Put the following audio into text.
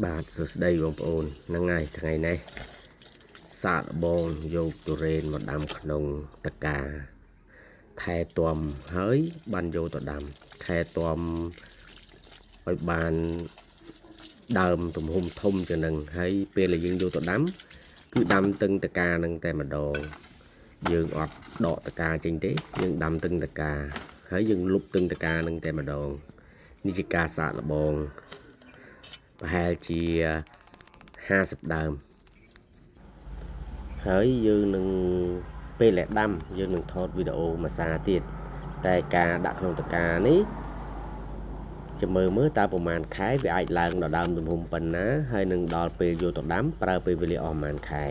បាទសួស្តីបងប្អូនហ្នឹងហើយថ្ងៃនេះសាកបងយកទុរេនមកដាំក្នុងតកាថែទាំហើយបានយកទៅដាំថែទាំឲ្យបានដើមទំហំធំជាងនឹងហើយពេលដែលយើងយកទៅដាំគឺដាំទឹងតកានឹងតែម្ដងយើងអត់ដកតកាចេញទេយើងដាំទឹងតកាហើយយើងលុបទឹងតកានឹងតែម្ដងនេះជាការសាកល្បងប្រហែលជា50ដើមហើយយើងនឹងពេលដែលដាំយើងនឹងថតវីដេអូមួយសារទៀតតែការដាក់ក្នុងតកានេះចាំមើលតើប្រហែលខែវាអាចឡើងដល់ដើមទំហំប៉ុណ្ណាហើយនឹងដល់ពេលយកទៅដាំប្រើពេលវេលាអស់ប្រហែលខែ